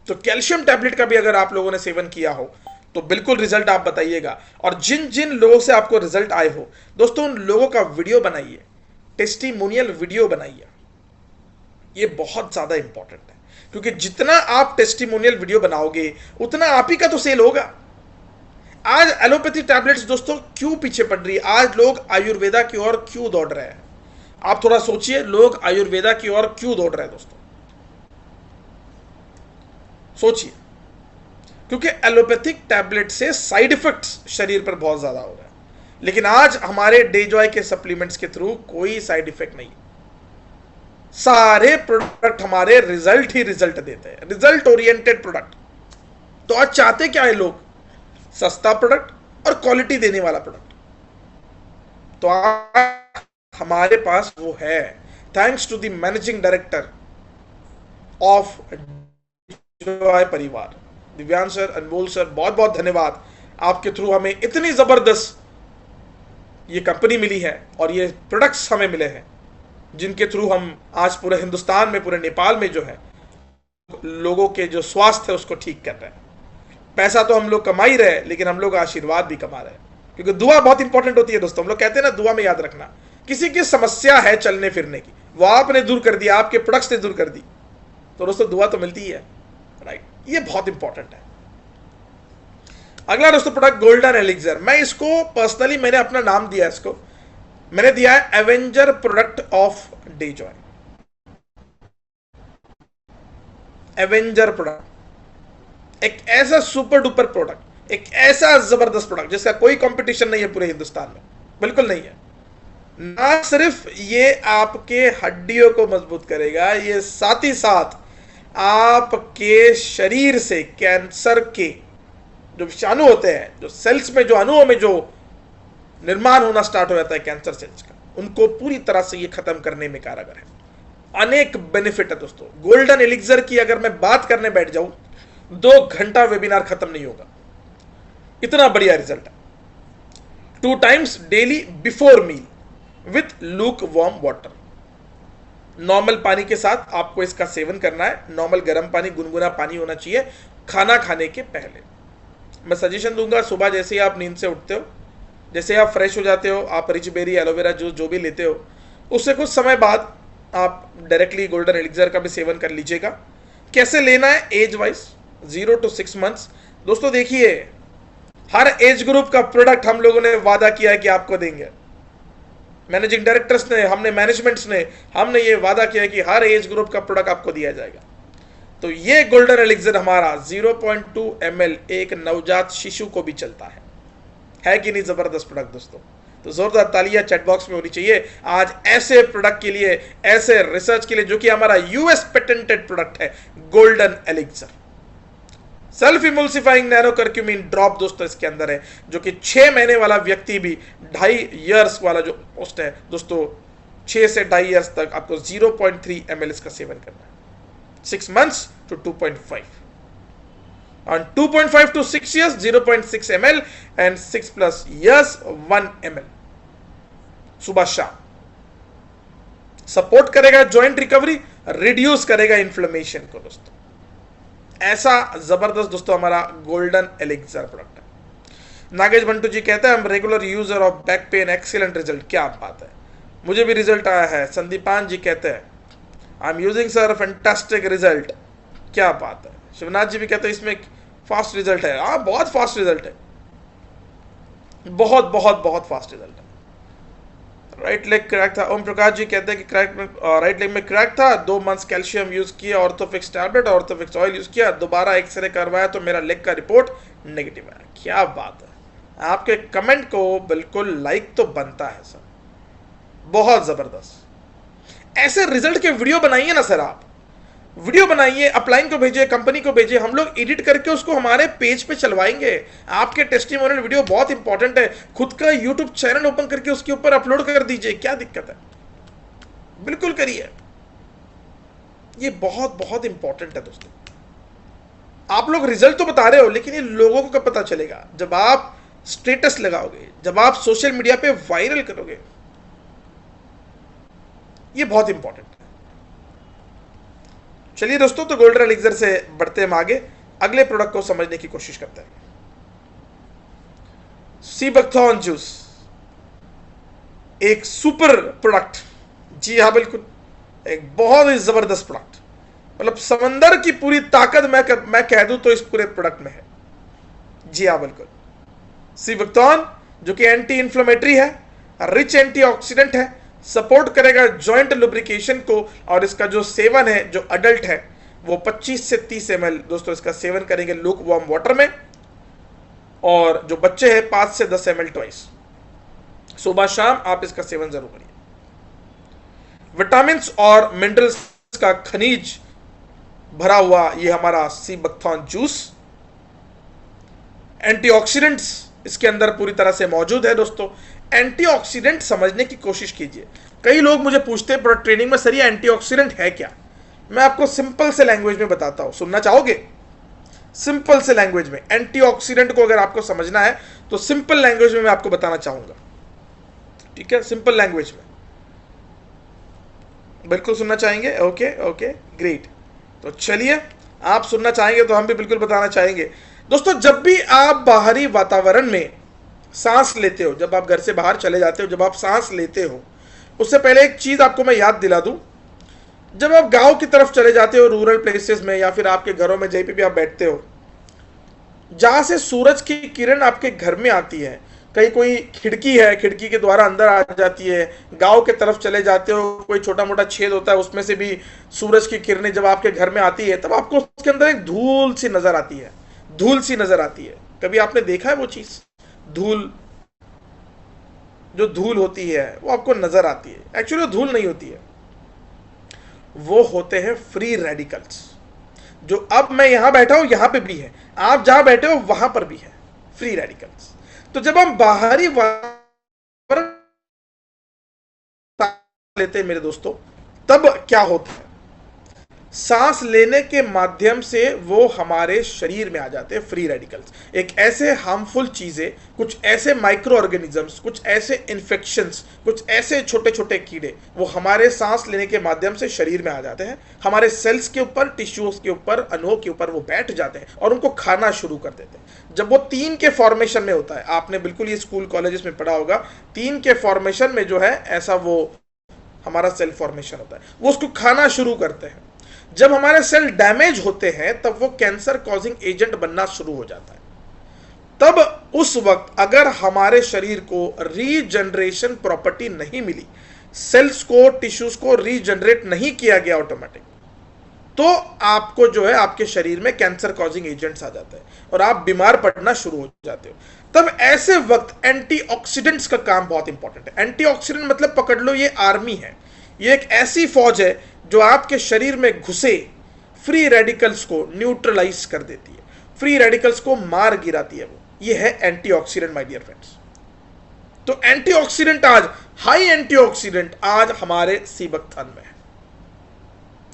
तो कैल्शियम टैबलेट का भी अगर आप लोगों ने सेवन किया हो तो बिल्कुल रिजल्ट आप बताइएगा। और जिन जिन लोगों से आपको रिजल्ट आए हो दोस्तों, उन लोगों का वीडियो बनाइए, टेस्टिमोनियल वीडियो बनाइए। ये बहुत ज्यादा इंपॉर्टेंट है, क्योंकि जितना आप टेस्टिमोनियल वीडियो बनाओगे उतना आप ही का तो सेल होगा। आज एलोपैथी टैबलेट्स दोस्तों क्यों पीछे पड़ रही है, आज लोग आयुर्वेदा की ओर क्यों दौड़ रहे हैं? आप थोड़ा सोचिए, लोग आयुर्वेदा की ओर क्यों दौड़ रहे हैं दोस्तों, सोचिए। क्योंकि एलोपैथिक टैबलेट से साइड इफेक्ट्स शरीर पर बहुत ज्यादा हो रहा है। लेकिन आज हमारे डेजॉय के सप्लीमेंट्स के थ्रू कोई साइड इफेक्ट नहीं, सारे प्रोडक्ट हमारे रिजल्ट ही रिजल्ट देते हैं, रिजल्ट ओरिएंटेड प्रोडक्ट। तो आज चाहते क्या है लोग? सस्ता प्रोडक्ट और क्वालिटी देने वाला प्रोडक्ट। तो आज हमारे पास वो है, thanks to the managing director of Dejoy परिवार, दिव्यांश सर, अनमोल सर, बहुत बहुत धन्यवाद। आपके थ्रू हमें इतनी जबरदस्त ये कंपनी मिली है और ये प्रोडक्ट्स हमें मिले हैं, जिनके थ्रू हम आज पूरे हिंदुस्तान में, पूरे नेपाल में जो है लोगों के जो स्वास्थ्य है उसको ठीक कर रहे हैं। पैसा तो हम लोग कमा ही रहे हैं, लेकिन हम लोग आशीर्वाद भी कमा रहे हैं, क्योंकि दुआ बहुत इंपॉर्टेंट होती है दोस्तों। हम लोग कहते हैं ना, दुआ में याद रखना, किसी की समस्या है चलने फिरने की, वो आपने दूर कर दिया, आपके प्रोडक्ट्स ने दूर कर दी, तो दोस्तों दुआ तो मिलती ही है, राइट। ये बहुत इंपॉर्टेंट है। अगला दोस्तों प्रोडक्ट गोल्डन एलिक्सर। मैं इसको पर्सनली मैंने अपना नाम दिया, इसको मैंने दिया है Avenger product of Dejoy. Avenger product, एक ऐसा सुपर डुपर प्रोडक्ट, एक ऐसा जबरदस्त प्रोडक्ट जिसका कोई कंपटीशन नहीं है पूरे हिंदुस्तान में, बिल्कुल नहीं है। ना सिर्फ ये आपके हड्डियों को मजबूत करेगा, ये साथ ही साथ आपके शरीर से कैंसर के जो विषाणु होते हैं, जो सेल्स में, जो अणुओं में जो निर्माण होना स्टार्ट हो जाता है कैंसर सेल्स का, उनको पूरी तरह से ये खत्म करने में कारगर है। अनेक बेनिफिट है दोस्तों। गोल्डन एलिक्सर की अगर मैं बात करने बैठ जाऊं, 2 घंटा वेबिनार खत्म नहीं होगा, इतना बढ़िया रिजल्ट है। 2 times daily before meal with lukewarm water. Normal पानी के साथ आपको इसका सेवन करना है। नॉर्मल गर्म पानी, गुनगुना पानी होना चाहिए खाना खाने के पहले। मैं सजेशन दूंगा, सुबह जैसे ही आप नींद से उठते हो, जैसे आप फ्रेश हो जाते हो, आप रिच बेरी, एलोवेरा जूस जो भी लेते हो, उससे कुछ समय बाद आप डायरेक्टली गोल्डन एलिक्सर का भी सेवन कर लीजिएगा। कैसे लेना है? Age wise, 0 to 6 months. दोस्तों देखिए, हर एज ग्रुप का प्रोडक्ट हम लोगों ने वादा किया है कि आपको देंगे। मैनेजिंग डायरेक्टर्स ने, हमने, मैनेजमेंट्स ने, हमने ये वादा किया कि हर एज ग्रुप का प्रोडक्ट आपको दिया जाएगा। तो ये गोल्डन एलिक्सर हमारा 0.2 ml एक नवजात शिशु को भी चलता है कि नहीं? जबरदस्त प्रोडक्ट दोस्तों। तो जोरदार तालियां चैट बॉक्स में होनी चाहिए आज ऐसे प्रोडक्ट के लिए, ऐसे रिसर्च के लिए, जो कि हमारा यूएस पेटेंटेड प्रोडक्ट है, golden elixir. Self emulsifying nano curcumin drop दोस्तों इसके अंदर है, जो कि 6 महीने वाला व्यक्ति भी 2.5 ईयर्स वाला जो पोस्ट है दोस्तों, 6 से 2.5 ईयर्स तक आपको 0.3 ml इसका सेवन करना है। 6 months to 2.5, on 2.5 to 6 years 0.6 ml and 6+ years 1 ml सुबह शाम। सपोर्ट करेगा जॉइंट रिकवरी, रिड्यूस करेगा इन्फ्लेमेशन को दोस्तों। ऐसा जबरदस्त दोस्तों हमारा गोल्डन एलिक्सर प्रोडक्ट है। नागेश बंटू जी कहते हैं, हम regular user of back pain, excellent result. क्या बात है, मुझे भी रिजल्ट आया है। संदीपान जी कहते हैं, I am using sir, fantastic result. क्या बात है। शिवनाथ जी भी कहते हैं इसमें फास्ट रिजल्ट है। हाँ, बहुत फास्ट रिजल्ट है, बहुत बहुत बहुत फास्ट रिजल्ट है। राइट लेग क्रैक था, ओम प्रकाश जी कहते हैं कि क्रैक में, राइट लेग में क्रैक था, 2 months कैल्शियम यूज किया, ऑर्थोफिक्स टैबलेट, ऑर्थोफिक्स ऑयल यूज किया, दोबारा एक्सरे करवाया तो मेरा लेग का रिपोर्ट नेगेटिव आया। क्या बात है। आपके कमेंट को बिल्कुल लाइक तो बनता है सर, बहुत जबरदस्त। ऐसे रिजल्ट के वीडियो बनाइए ना सर, आप वीडियो बनाइए, अपलाइन को भेजिए, कंपनी को भेजिए, हम लोग एडिट करके उसको हमारे पेज पे चलवाएंगे। आपके टेस्टिमोनियल वीडियो बहुत इंपॉर्टेंट है, खुद का यूट्यूब चैनल ओपन करके उसके ऊपर अपलोड कर दीजिए, क्या दिक्कत है, बिल्कुल करिए। ये बहुत बहुत इंपॉर्टेंट है दोस्तों। आप लोग रिजल्ट तो बता रहे हो, लेकिन ये लोगों को कब पता चलेगा? जब आप स्टेटस लगाओगे, जब आप सोशल मीडिया पे वायरल करोगे। ये बहुत इंपॉर्टेंट है। चलिए दोस्तों, तो गोल्डन एलिक्सर से बढ़ते हम आगे, अगले प्रोडक्ट को समझने की कोशिश करते हैं। सी बकथॉर्न जूस, एक सुपर प्रोडक्ट। जी हाँ बिल्कुल, एक बहुत ही जबरदस्त प्रोडक्ट। मतलब समंदर की पूरी ताकत मैं कह दूं तो इस पूरे प्रोडक्ट में है। जी हाँ बिल्कुल, सी बकथॉर्न जो कि एंटी इंफ्लेमेटरी है, रिच एंटीऑक्सीडेंट है, सपोर्ट करेगा जॉइंट लुब्रिकेशन को, और इसका जो सेवन है, जो अडल्ट है, वो 25 से 30 ml दोस्तों इसका सेवन करेंगे लूक वार्म वाटर में, और जो बच्चे हैं 5 से 10 ml ट्वाइस। सुबह शाम आप इसका सेवन जरूर करिए। विटामिन और मिनरल्स का खनिज भरा हुआ ये हमारा सी बकथॉर्न जूस। एंटीऑक्सीडेंट्स इसके अंदर पूरी तरह से मौजूद है दोस्तों। एंटीऑक्सीडेंट समझने की कोशिश कीजिए। कई लोग मुझे पूछते हैं प्रोडक्ट ट्रेनिंग में, सर ये एंटीऑक्सीडेंट है क्या? मैं आपको सिंपल से लैंग्वेज में बताता हूं, सुनना चाहोगे? सिंपल से लैंग्वेज में एंटीऑक्सीडेंट को अगर आपको समझना है तो सिंपल लैंग्वेज में मैं आपको बताना चाहूंगा, ठीक है? सिंपल लैंग्वेज में बिल्कुल सुनना चाहेंगे? Okay okay great. तो चलिए, आप सुनना चाहेंगे तो हम भी बिल्कुल बताना चाहेंगे। दोस्तों, जब भी आप बाहरी वातावरण में सांस लेते हो, जब आप घर से बाहर चले जाते हो, जब आप सांस लेते हो, उससे पहले एक चीज आपको मैं याद दिला दूं। जब आप गांव की तरफ चले जाते हो, रूरल प्लेसेस में, या फिर आपके घरों में जहीं पे भी आप बैठते हो, जहां से सूरज की किरण आपके घर में आती है, कहीं कोई खिड़की है, खिड़की के द्वारा अंदर आ जाती है, गांव के तरफ चले जाते हो, कोई छोटा मोटा छेद होता है, उसमें से भी सूरज की किरणें जब आपके घर में आती है, तब आपको उसके अंदर एक धूल सी नजर आती है, धूल सी नजर आती है। कभी आपने देखा है वो चीज? धूल, जो धूल होती है वो आपको नजर आती है। एक्चुअली वो धूल नहीं होती है, वो होते हैं फ्री रेडिकल्स, जो अब मैं यहां बैठा हूं यहां पे भी है, आप जहां बैठे हो वहां पर भी है फ्री रेडिकल्स। तो जब हम बाहरी वातावरण लेते हैं मेरे दोस्तों, तब क्या होता है? सांस लेने के माध्यम से वो हमारे शरीर में आ जाते हैं फ्री रेडिकल्स। एक ऐसे हार्मफुल चीजें, कुछ ऐसे माइक्रो ऑर्गेनिजम्स, कुछ ऐसे इन्फेक्शंस, कुछ ऐसे छोटे छोटे कीड़े, वो हमारे सांस लेने के माध्यम से शरीर में आ जाते हैं, हमारे सेल्स के ऊपर, टिश्यूज के ऊपर, अणुओं के ऊपर वो बैठ जाते हैं और उनको खाना शुरू कर देते हैं। जब वो 3 के फॉर्मेशन में होता है, आपने बिल्कुल ये स्कूल कॉलेजेस में पढ़ा होगा, 3 के फॉर्मेशन में जो है ऐसा वो हमारा सेल फॉर्मेशन होता है, वो उसको खाना शुरू करते हैं। जब हमारे सेल डैमेज होते हैं तब वो कैंसर कॉजिंग एजेंट बनना शुरू हो जाता है। तब उस वक्त अगर हमारे शरीर को रीजनरेशन प्रॉपर्टी नहीं मिली, सेल्स को, टिश्यूज को रीजनरेट नहीं किया गया ऑटोमेटिक, तो आपको जो है आपके शरीर में कैंसर कॉजिंग एजेंट्स आ जाते हैं और आप बीमार पड़ना शुरू हो जाते हो। तब ऐसे वक्त एंटीऑक्सीडेंट्स का काम बहुत इंपॉर्टेंट है। एंटीऑक्सीडेंट मतलब पकड़ लो, ये आर्मी है, ये एक ऐसी फौज है जो आपके शरीर में घुसे फ्री रेडिकल्स को न्यूट्रलाइज कर देती है, फ्री रेडिकल्स को मार गिराती है। वो ये है एंटीऑक्सीडेंट माय डियर फ्रेंड्स। तो एंटीऑक्सीडेंट आज, हाई एंटीऑक्सीडेंट आज हमारे सीबकथान में है,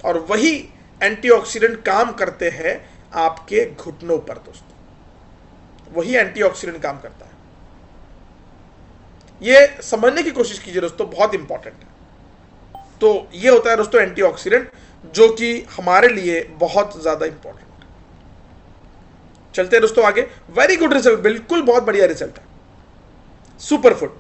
और वही एंटीऑक्सीडेंट काम करते हैं आपके घुटनों पर दोस्तों, वही एंटीऑक्सीडेंट काम करता है। ये समझने की कोशिश कीजिए दोस्तों, बहुत इंपॉर्टेंट है। तो ये होता है दोस्तों एंटीऑक्सीडेंट, जो कि हमारे लिए बहुत ज्यादा इंपॉर्टेंट है। चलते हैं दोस्तों आगे। वेरी गुड रिजल्ट, बिल्कुल बहुत बढ़िया रिजल्ट है सुपर फूड।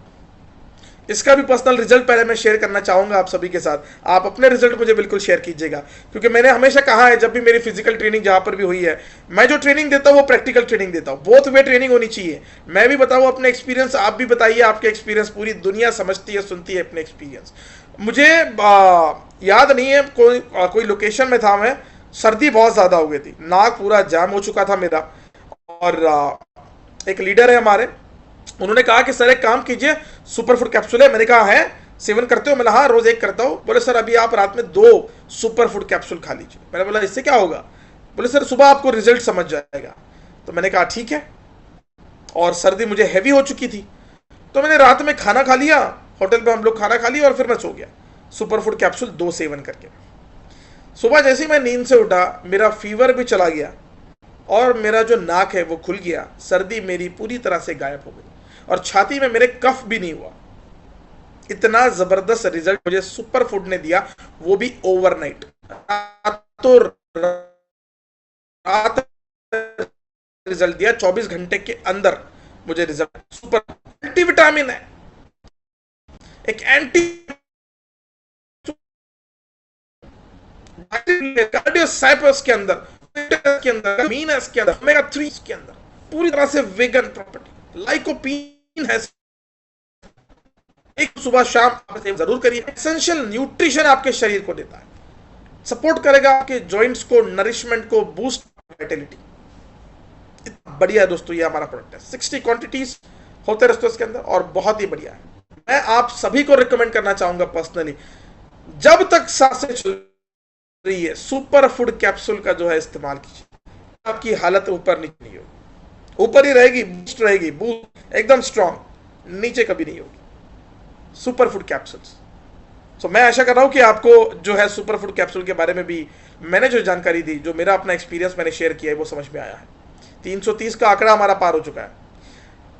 इसका भी पर्सनल रिजल्ट पहले मैं शेयर करना चाहूंगा आप सभी के साथ। आप अपने रिजल्ट मुझे बिल्कुल शेयर कीजिएगा, क्योंकि मैंने हमेशा कहा है, जब भी मेरी फिजिकल ट्रेनिंग जहां पर भी हुई है, मैं जो ट्रेनिंग देता हूं वो प्रैक्टिकल ट्रेनिंग देता हूं। बोथ वे ट्रेनिंग होनी चाहिए। मैं भी बताऊं अपने एक्सपीरियंस, आप भी बताइए आपके एक्सपीरियंस। पूरी दुनिया समझती है, सुनती है अपने एक्सपीरियंस। मुझे याद नहीं है कोई लोकेशन में था मैं, सर्दी बहुत ज्यादा हो गई थी, नाक पूरा जाम हो चुका था मेरा, और एक लीडर है हमारे, उन्होंने कहा कि सर एक काम कीजिए, सुपर फूड कैप्सूल है। मैंने कहा है, सेवन करते हो? मैंने हाँ रोज एक करता हूँ। बोले सर अभी आप रात में 2 सुपर फूड कैप्सूल खा लीजिए। मैंने बोला इससे क्या होगा? बोले सर सुबह आपको रिजल्ट समझ जाएगा। तो मैंने कहा ठीक है, और सर्दी मुझे हैवी हो चुकी थी, तो मैंने रात में खाना खा लिया, होटल पे हम लोग खाना खा लिया, और फिर मैं सो गया सुपर फूड कैप्सूल 2 सेवन करके। सुबह जैसे ही मैं नींद से उठा, मेरा फीवर भी चला गया और मेरा जो नाक है वो खुल गया, सर्दी मेरी पूरी तरह से गायब हो गई, और छाती में मेरे कफ भी नहीं हुआ। इतना जबरदस्त रिजल्ट मुझे सुपर फूड ने दिया, वो भी ओवरनाइट, रातों रात रिजल्ट दिया। 24 घंटे के अंदर मुझे रिजल्ट। सुपर मल्टीविटामिन है, एक एंटी कार्डियोसाइपस के अंदर, के अंदर मीनस के अंदर, ओमेगा 3 के अंदर पूरी तरह से वेगन प्रॉपर्टी, लाइकोपीन है। एक सुबह शाम आप जरूर करिए। एसेंशियल न्यूट्रिशन आपके शरीर को देता है, सपोर्ट करेगा आपके जॉइंट्स को, नरिशमेंट को, बूस्ट वाइटलिटी। इतना बढ़िया है दोस्तों ये हमारा प्रोडक्ट है। 60 क्वांटिटीज होते हैं दोस्तों इसके अंदर, और बहुत ही बढ़िया है। मैं आप सभी को रिकमेंड करना चाहूंगा पर्सनली, जब तक सांसें चल रही है सुपर फूड कैप्सूल का जो है इस्तेमाल कीजिए। आपकी हालत ऊपर नीचे नहीं होगी, ऊपर ही रहेगी, बूस्ट रहेगी, बूस्ट एकदम स्ट्रांग, नीचे कभी नहीं होगी सुपर फूड कैप्सूल्स। तो मैं आशा कर रहा हूं कि आपको जो है सुपर फूड कैप्सूल के बारे में भी मैंने जो जानकारी दी, जो मेरा अपना एक्सपीरियंस मैंने शेयर किया है, वो समझ में आया है। 330 का आंकड़ा हमारा पार हो चुका है।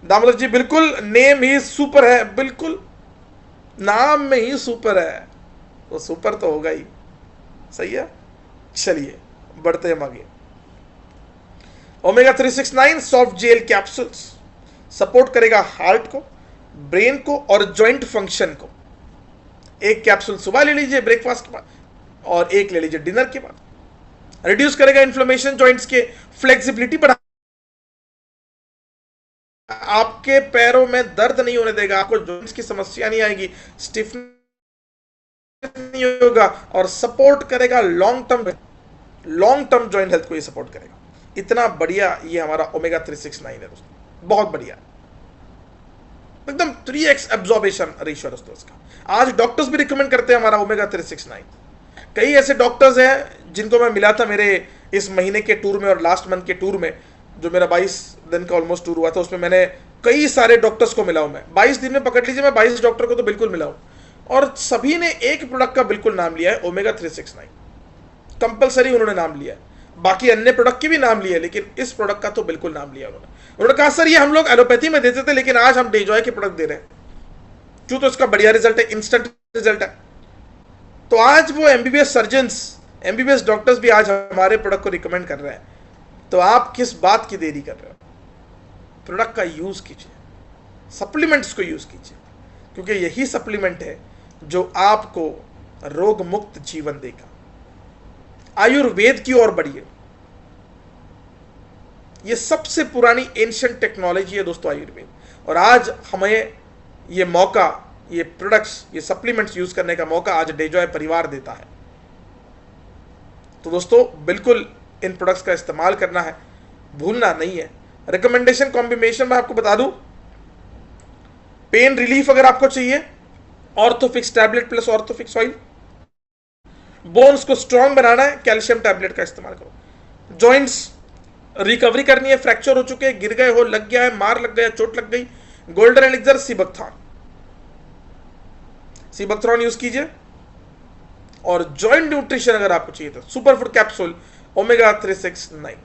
दामोदर जी बिल्कुल, नेम ही सुपर है, बिल्कुल नाम में ही सुपर है, वो सुपर तो होगा ही, सही है। चलिए बढ़ते हैं आगे। Omega 369 soft gel capsules support करेगा हार्ट को, ब्रेन को और जॉइंट फंक्शन को। एक कैप्सूल सुबह ले लीजिए ब्रेकफास्ट के बाद, और एक ले लीजिए डिनर के बाद। रिड्यूस करेगा इन्फ्लेमेशन, जॉइंट्स के फ्लेक्सिबिलिटी बढ़ा, आपके पैरों में दर्द नहीं होने देगा, आपको जॉइंट्स की समस्या नहीं आएगी, स्टिफनेस नहीं होगा, और सपोर्ट करेगा लॉन्ग टर्म जॉइंट हेल्थ को ये सपोर्ट करेगा। इतना बढ़िया ये हमारा ओमेगा 369 है दोस्तों, बहुत बढ़िया, एकदम 3x एब्जॉर्बेशन रेशियो दोस्तों इसका। आज डॉक्टर्स भी रिकमेंड करते हैं हमारा ओमेगा 369। कई ऐसे डॉक्टर्स हैं जिनको मैं मिला था मेरे इस महीने के टूर में और लास्ट मंथ के टूर में, जो मेरा 22 दिन का ऑलमोस्ट टूर हुआ था, उसमें मैंने कई सारे डॉक्टर्स को मिला हूं। मैं 22 दिन में पकड़ लीजिए, मैं 22 डॉक्टर को तो बिल्कुल मिला हूं, और सभी ने एक प्रोडक्ट का बिल्कुल नाम लिया है, ओमेगा 369 कंपलसरी उन्होंने नाम लिया है। बाकी अन्य प्रोडक्ट के भी नाम लिए, लेकिन इस प्रोडक्ट का तो बिल्कुल नाम लिया उन्होंने कहा सर ये हम लोग एलोपैथी में देते थे, लेकिन आज हम डेजॉय के प्रोडक्ट दे रहे हैं, क्यों? तो इसका बढ़िया रिजल्ट है, इंस्टेंट रिजल्ट है। तो आज वो एमबीबीएस सर्जन्स, एमबीबीएस डॉक्टर्स भी आज हमारे प्रोडक्ट को रिकमेंड कर रहे हैं। तो आप किस बात की देरी कर रहे हो? प्रोडक्ट का यूज कीजिए, सप्लीमेंट्स को यूज कीजिए, क्योंकि यही सप्लीमेंट है जो आपको रोग मुक्त जीवन देगा। आयुर्वेद की ओर बढ़िए, ये सबसे पुरानी एंशिएंट टेक्नोलॉजी है दोस्तों आयुर्वेद, और आज हमें ये मौका, ये प्रोडक्ट्स, ये सप्लीमेंट्स यूज करने का मौका आज डेजॉय परिवार देता है। तो दोस्तों बिल्कुल इन प्रोडक्ट्स का इस्तेमाल करना है, भूलना नहीं है। रिकमेंडेशन कॉम्बिनेशन मैं आपको बता दूं, पेन रिलीफ अगर आपको चाहिए, ऑर्थोफिक्स टैबलेट प्लस ऑर्थोफिक्स ऑयल। बोन्स को स्ट्रांग बनाना है, कैल्शियम टैबलेट का इस्तेमाल करो। जॉइंट्स रिकवरी करनी है, फ्रैक्चर हो चुके हैं, गिर गए हो, लग गया है, मार लग गया, चोट लग गई, गोल्डन एलिक्सर सीबकथ्रॉन यूज कीजिए। और जॉइंट न्यूट्रिशन अगर आपको चाहिए तो सुपर फूड कैप्सूल ओमेगा 369,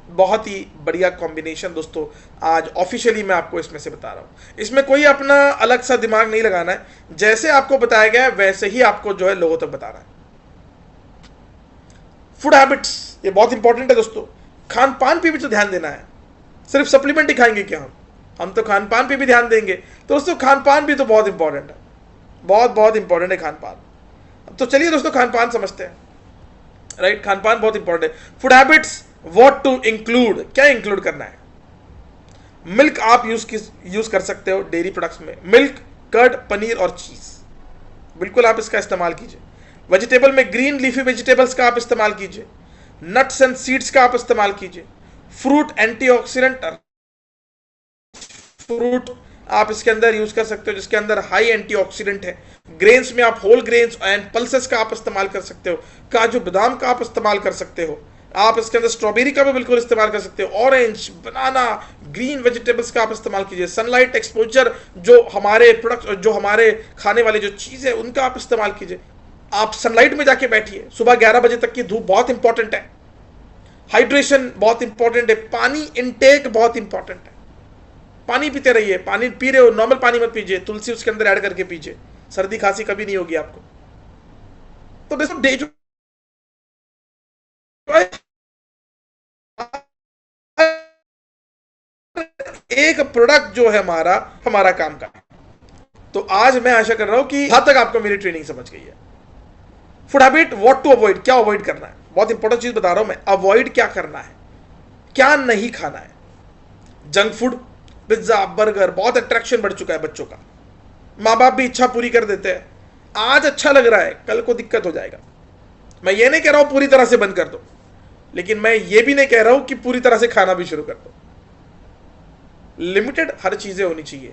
बहुत ही बढ़िया कॉम्बिनेशन दोस्तों। आज ऑफिशियली मैं आपको इसमें से बता रहा हूं, इसमें कोई अपना अलग सा दिमाग नहीं लगाना है, जैसे आपको बताया गया है वैसे ही आपको जो है लोगों तक बताना है। फूड हैबिट्स ये बहुत इंपॉर्टेंट है दोस्तों, खान पान पे भी तो ध्यान देना है, सिर्फ सप्लीमेंट ही खाएंगे क्या हम तो खान पान पे भी ध्यान देंगे। तो दोस्तों खान पान भी तो बहुत इंपॉर्टेंट है, बहुत इंपॉर्टेंट है खान पान। तो चलिए दोस्तों खान पान समझते हैं, राइट? खान पान बहुत इंपॉर्टेंट है। Food habits, what to include, क्या इंक्लूड करना है? मिल्क आप यूज कर सकते हो डेयरी प्रोडक्ट्स में, मिल्क, कर्ड, पनीर और चीज, बिल्कुल आप इसका इस्तेमाल कीजिए। वेजिटेबल में ग्रीन लीफी वेजिटेबल्स का आप इस्तेमाल कीजिए, नट्स एंड सीड्स का आप इस्तेमाल कीजिए। फ्रूट एंटीऑक्सीडेंट फ्रूट आप इसके अंदर यूज कर सकते हो जिसके अंदर हाई एंटीऑक्सीडेंट है। ग्रेन्स में आप होल ग्रेन्स एंड पल्सेस का आप इस्तेमाल कर सकते हो, काजू बादाम का आप इस्तेमाल कर सकते हो, आप इसके अंदर स्ट्रॉबेरी का भी बिल्कुल इस्तेमाल कर सकते हो, ऑरेंज, बनाना, ग्रीन वेजिटेबल्स का आप इस्तेमाल कीजिए। सनलाइट एक्सपोजर, जो हमारे प्रोडक्ट, जो हमारे खाने वाले जो चीज है उनका आप इस्तेमाल कीजिए। आप सनलाइट में जाके बैठिए, सुबह 11 बजे तक की धूप बहुत इंपॉर्टेंट है। हाइड्रेशन बहुत इंपॉर्टेंट है, पानी इनटेक बहुत इंपॉर्टेंट है, पानी पीते रहिए। पानी पी रहे हो नॉर्मल पानी मत पीजिए, तुलसी उसके अंदर ऐड करके पीजिए, सर्दी खांसी कभी नहीं होगी आपको। तो देखो डे जो एक प्रोडक्ट जो है हमारा काम का। तो आज मैं आशा कर रहा हूं कि यहां तक आपको मेरी ट्रेनिंग समझ गई है। Food habit, what to avoid, क्या अवॉइड करना है, बहुत इंपॉर्टेंट चीज बता रहा हूं मैं। अवॉइड क्या करना है, क्या नहीं खाना है। जंक फूड, पिज्जा, बर्गर, बहुत अट्रैक्शन बढ़ चुका है बच्चों का, माँ बाप भी इच्छा पूरी कर देते हैं। आज अच्छा लग रहा है, कल को दिक्कत हो जाएगा। मैं ये नहीं कह रहा हूं पूरी तरह से बंद कर दो, लेकिन मैं ये भी नहीं कह रहा हूं कि पूरी तरह से खाना भी शुरू कर दो। लिमिटेड हर चीजें होनी चाहिए।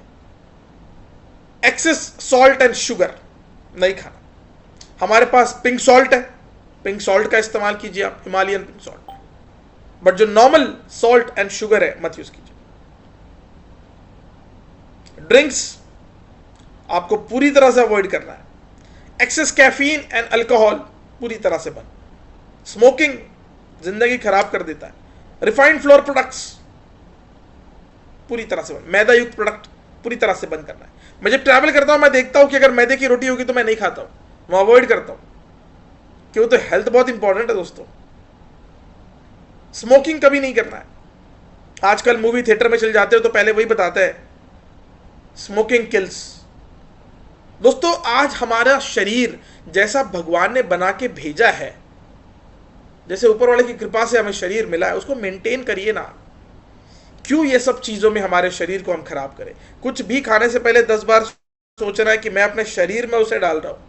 एक्सेस सॉल्ट एंड शुगर नहीं खाना। हमारे पास पिंक सॉल्ट है, पिंक सॉल्ट का इस्तेमाल कीजिए आप, हिमालयन पिंक सॉल्ट। बट जो नॉर्मल सॉल्ट एंड शुगर है मत यूज कीजिए। ड्रिंक्स आपको पूरी तरह से अवॉइड करना है। एक्सेस कैफीन एंड अल्कोहल पूरी तरह से बंद। स्मोकिंग जिंदगी खराब कर देता है। रिफाइंड फ्लोर प्रोडक्ट्स पूरी तरह से बंद। मैदा युक्त प्रोडक्ट पूरी तरह से बंद करना है। मैं जब ट्रैवल करता हूं मैं देखता हूं कि अगर मैदे की रोटी होगी तो मैं नहीं खाता हूं, मैं अवॉइड करता हूं, क्यों? तो हेल्थ बहुत इंपॉर्टेंट है दोस्तों। स्मोकिंग कभी नहीं करना है। आजकल मूवी थिएटर में चल जाते हो तो पहले वही बताते हैं स्मोकिंग किल्स। दोस्तों आज हमारा शरीर जैसा भगवान ने बना के भेजा है, जैसे ऊपर वाले की कृपा से हमें शरीर मिला है, उसको मेंटेन करिए ना। क्यों ये सब चीजों में हमारे शरीर को हम खराब करें? कुछ भी खाने से पहले 10 बार सोचना है कि मैं अपने शरीर में उसे डाल रहा हूं।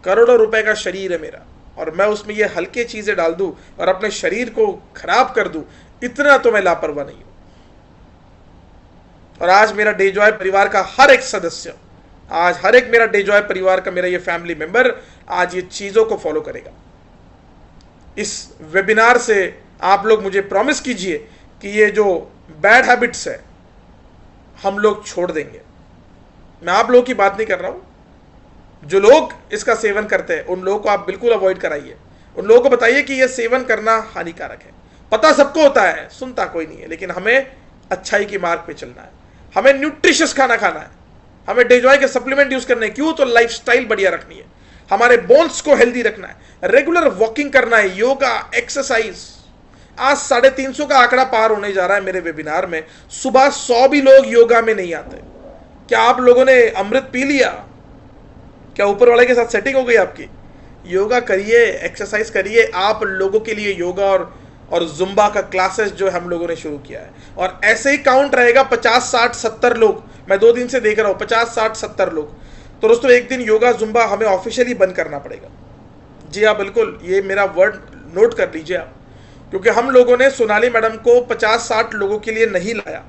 करोड़ों रुपए का शरीर है मेरा और मैं उसमें ये हल्के चीजें डाल दूं और अपने शरीर को खराब कर दूं, इतना तो मैं लापरवाह नहीं हूं। और आज मेरा डेजॉय परिवार का हर एक सदस्य, आज हर एक मेरा डेजॉय परिवार का मेरा ये फैमिली मेंबर आज ये चीजों को फॉलो करेगा। इस वेबिनार से आप लोग मुझे प्रॉमिस कीजिए कि ये जो बैड हैबिट्स है हम लोग छोड़ देंगे। मैं आप लोगों की बात नहीं कर रहा हूं, जो लोग इसका सेवन करते हैं उन लोगों को आप बिल्कुल अवॉइड कराइए। उन लोगों को बताइए कि यह सेवन करना हानिकारक है। पता सबको होता है, सुनता कोई नहीं है, लेकिन हमें अच्छाई की मार्ग पे चलना है। हमें न्यूट्रिशियस खाना खाना है, हमें डेजॉय के सप्लीमेंट यूज करने हैं। क्यों? तो लाइफस्टाइल बढ़िया रखनी है, हमारे बोन्स को हेल्दी रखना है, रेगुलर वॉकिंग करना है, योगा, एक्सरसाइज। आज 350 का आंकड़ा पार होने जा रहा है मेरे वेबिनार में। सुबह 100 भी लोग योगा में नहीं आते। क्या आप लोगों ने अमृत पी लिया? क्या ऊपर वाले के साथ सेटिंग हो गई आपकी? योगा करिए, एक्सरसाइज करिए। आप लोगों के लिए योगा और जुम्बा का क्लासेस जो हम लोगों ने शुरू किया है, और ऐसे ही काउंट रहेगा 50, 60, 70 लोग। मैं 2 दिन से देख रहा हूं 50, 60, 70 लोग। तो दोस्तों एक दिन योगा जुम्बा हमें ऑफिशियली बंद करना पड़ेगा। जी हाँ बिल्कुल, ये मेरा वर्ड नोट कर लीजिए आप, क्योंकि हम लोगों ने सोनाली मैडम को 50-60 लोगों के लिए नहीं लाया।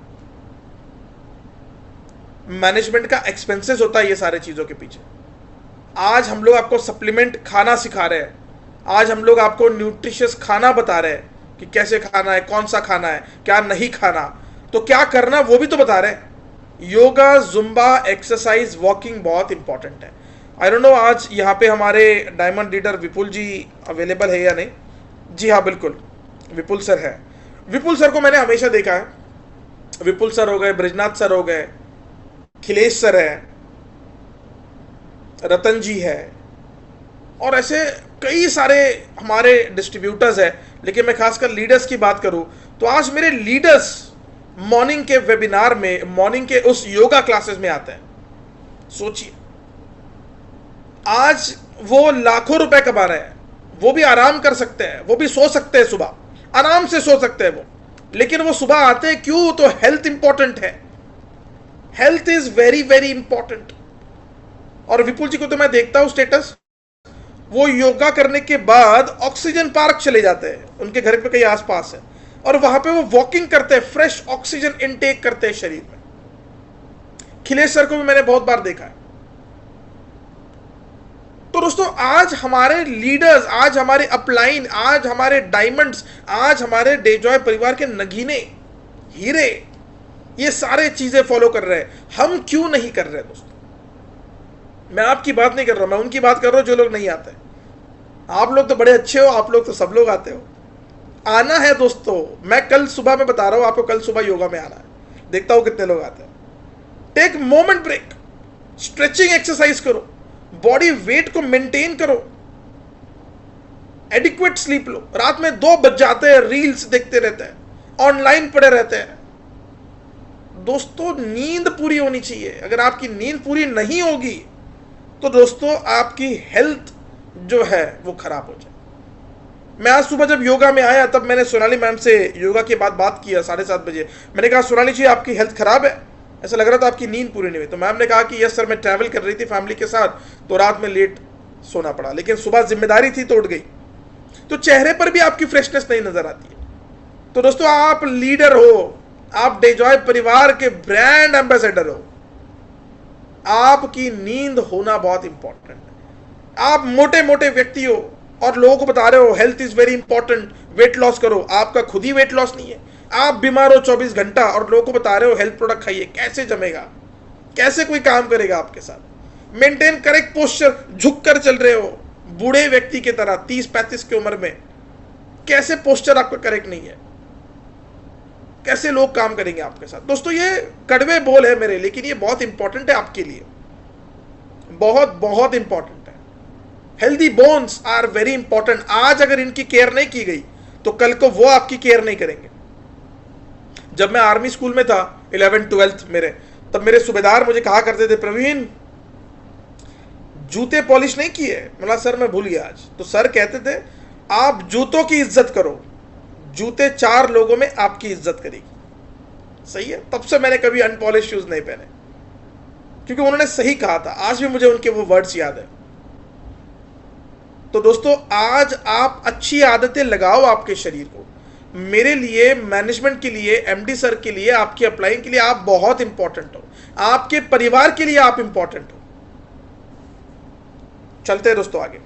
मैनेजमेंट का एक्सपेंसेस होता है ये सारे चीजों के पीछे। आज हम लोग आपको सप्लीमेंट खाना सिखा रहे हैं, आज हम लोग आपको न्यूट्रिशियस खाना बता रहे हैं कि कैसे खाना है, कौन सा खाना है, क्या नहीं खाना, तो क्या करना वो भी तो बता रहे हैं। योगा, जुम्बा, एक्सरसाइज, वॉकिंग बहुत इंपॉर्टेंट है। आई डोंट नो आज यहाँ पे हमारे डायमंड लीडर विपुल जी अवेलेबल है या नहीं। जी हाँ बिल्कुल, विपुल सर है। विपुल सर को मैंने हमेशा देखा है। विपुल सर हो गए, ब्रिजनाथ सर हो गए, खिलेश सर है, रतन जी है, और ऐसे कई सारे हमारे डिस्ट्रीब्यूटर्स है। लेकिन मैं खासकर लीडर्स की बात करूं तो आज मेरे लीडर्स मॉर्निंग के वेबिनार में, मॉर्निंग के उस योगा क्लासेस में आते हैं। सोचिए, आज वो लाखों रुपए कमा रहे हैं, वो भी आराम कर सकते हैं, वो भी सो सकते हैं, सुबह आराम से सो सकते हैं वो, लेकिन वो सुबह आते हैं क्यों? तो हेल्थ इंपॉर्टेंट है। Health is very very important. और विपुल जी को तो मैं देखता हूं स्टेटस, वो योगा करने के बाद ऑक्सीजन पार्क चले जाते हैं, उनके घर पे कहीं आसपास है, और वहां पे वो वॉकिंग करते हैं, फ्रेश ऑक्सीजन इनटेक करते हैं शरीर में। खिलेश सर को भी मैंने बहुत बार देखा है। तो दोस्तों आज हमारे लीडर्स, आज हमारे अपलाइन, आज हमारे डायमंड्स, आज हमारे डेजॉय परिवार के नगीने, हीरे, ये सारे चीजें फॉलो कर रहे हैं। हम क्यों नहीं कर रहे दोस्तों? मैं आपकी बात नहीं कर रहा, मैं उनकी बात कर रहा हूं जो लोग नहीं आते। आप लोग तो बड़े अच्छे हो, आप लोग तो सब लोग आते हो। आना है दोस्तों। मैं कल सुबह में बता रहा हूं आपको, कल सुबह योगा में आना है। देखता हूं कितने लोग आते हैं। Take moment break, stretching exercise करो, बॉडी वेट को मेंटेन करो, एडिक्वेट स्लीप लो। रात में 2 बज जाते हैं, रील्स देखते रहते हैं, ऑनलाइन पड़े रहते हैं। दोस्तों नींद पूरी होनी चाहिए। अगर आपकी नींद पूरी नहीं होगी तो दोस्तों आपकी हेल्थ जो है वो खराब हो जाए। मैं आज सुबह जब योगा में आया तब मैंने सोनाली मैम से योगा के बाद बात किया 7:30 बजे। मैंने कहा सोनाली जी आपकी हेल्थ खराब है, ऐसा लग रहा था आपकी नींद पूरी नहीं हुई। तो मैम ने कहा कि यस सर, मैं ट्रैवल कर रही थी फैमिली के साथ तो रात में लेट सोना पड़ा, लेकिन सुबह जिम्मेदारी थी तो उठ गई। तो चेहरे पर भी आपकी फ्रेशनेस नहीं नजर आती है। तो दोस्तों आप लीडर हो, आप डेजॉय परिवार के ब्रांड एम्बेसडर हो। आपकी नींद होना बहुत इंपॉर्टेंट है। आप मोटे मोटे व्यक्ति हो और लोगों को बता रहे हो health is very important, weight loss करो, आपका खुद ही वेट लॉस नहीं है। आप बीमार हो 24 घंटा और लोगों को बता रहे हो हेल्थ प्रोडक्ट खाइए, कैसे जमेगा? कैसे कोई काम करेगा आपके साथ? मेंटेन करेक्ट पोस्चर, झुक कर चल रहे हो बूढ़े व्यक्ति की तरह 30-35 की उम्र में, कैसे पोस्चर आपका करेक्ट नहीं है? कैसे लोग काम करेंगे आपके साथ? दोस्तों ये कड़वे बोल है मेरे, लेकिन ये बहुत इंपॉर्टेंट है आपके लिए, बहुत बहुत इंपॉर्टेंट है। Healthy bones are very important. आज अगर इनकी केयर नहीं की गई तो कल को वो आपकी केयर नहीं करेंगे। जब मैं आर्मी स्कूल में था 11th-12th मेरे, तब मेरे सूबेदार मुझे कहा करते थे, प्रवीण जूते पॉलिश नहीं किए? बोला सर मैं भूल गया आज। तो सर कहते थे आप जूतों की इज्जत करो, जूते 4 लोगों में आपकी इज्जत करेगी। सही है। तब से मैंने कभी अनपॉलिश शूज नहीं पहने, क्योंकि उन्होंने सही कहा था। आज भी मुझे उनके वो वर्ड्स याद है। तो दोस्तों आज आप अच्छी आदतें लगाओ आपके शरीर को। मेरे लिए, मैनेजमेंट के लिए, एमडी सर के लिए, आपकी अप्लाइंग के लिए आप बहुत इंपॉर्टेंट हो, आपके परिवार के लिए आप इंपॉर्टेंट हो। चलते हैं दोस्तों आगे।